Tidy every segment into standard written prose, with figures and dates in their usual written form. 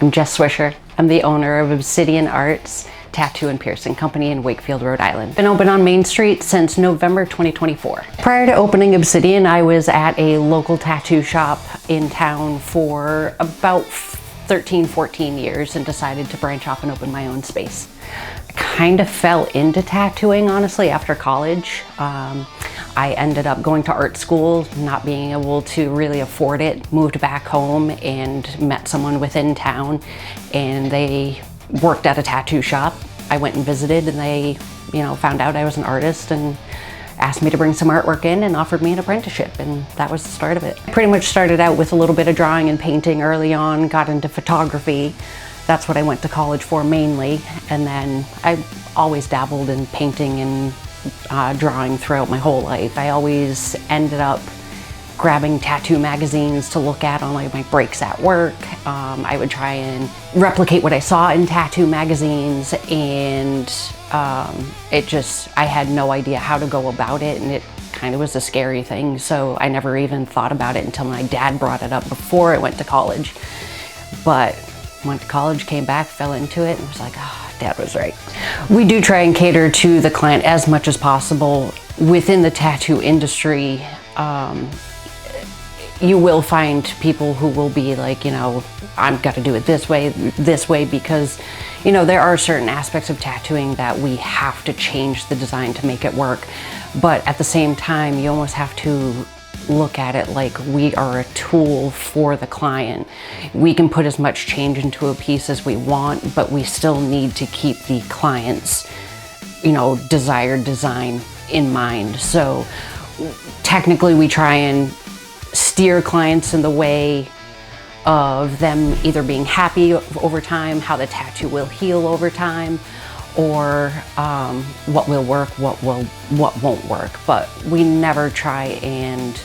I'm Jess Swisher. I'm the owner of Obsidian Arts Tattoo and Piercing Company in Wakefield, Rhode Island. Been open on Main Street since November 2024. Prior to opening Obsidian, I was at a local tattoo shop in town for about 13, 14 years and decided to branch off and open my own space. I kind of fell into tattooing, honestly, after college. I ended up going to art school, not being able to really afford it, moved back home and met someone within town, and they worked at a tattoo shop. I went and visited, and they, found out I was an artist and asked me to bring some artwork in and offered me an apprenticeship, and that was the start of it. I pretty much started out with a little bit of drawing and painting early on, got into photography. That's what I went to college for mainly, and then I always dabbled in painting and drawing throughout my whole life. I always ended up grabbing tattoo magazines to look at on my breaks at work. I would try and replicate what I saw in tattoo magazines, and I had no idea how to go about it, and it kind of was a scary thing, so I never even thought about it until my dad brought it up before I went to college. But went to college, came back, fell into it, and was like, Dad was right. We do try and cater to the client as much as possible. Within the tattoo industry, you will find people who will be like, I've got to do it this way, because, there are certain aspects of tattooing that we have to change the design to make it work. But at the same time, you almost have to look at it like we are a tool for the client. We can put as much change into a piece as we want, but we still need to keep the client's, desired design in mind. So technically we try and steer clients in the way of them either being happy over time, how the tattoo will heal over time, or what will work, what won't work. But we never try and,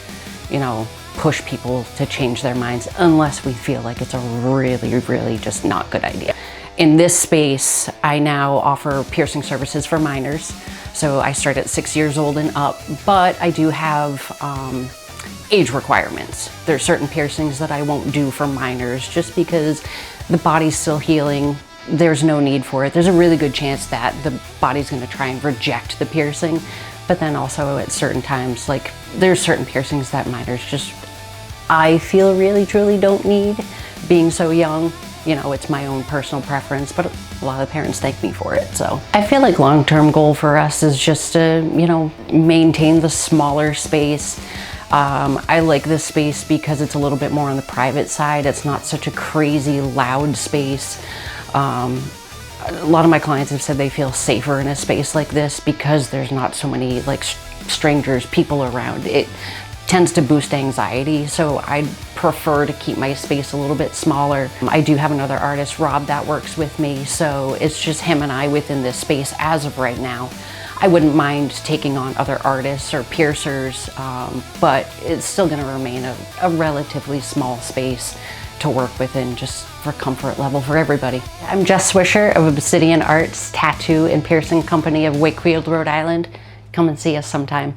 push people to change their minds unless we feel like it's a really, really just not good idea. In this space, I now offer piercing services for minors. So I start at 6 years old and up, but I do have age requirements. There's certain piercings that I won't do for minors just because the body's still healing. There's no need for it. There's a really good chance that the body's going to try and reject the piercing. But then also at certain times, like there's certain piercings that minors just, I feel really truly don't need, being so young. It's my own personal preference, but a lot of the parents thank me for it. So I feel like long-term goal for us is just to, maintain the smaller space. I like this space because it's a little bit more on the private side. It's not such a crazy loud space. A lot of my clients have said they feel safer in a space like this because there's not so many strangers, people around. It tends to boost anxiety, so I prefer to keep my space a little bit smaller. I do have another artist, Rob, that works with me, so it's just him and I within this space as of right now. I wouldn't mind taking on other artists or piercers, but it's still going to remain a relatively small space to work within, just for comfort level for everybody. I'm Jess Swisher of Obsidian Arts Tattoo and Piercing Company of Wakefield, Rhode Island. Come and see us sometime.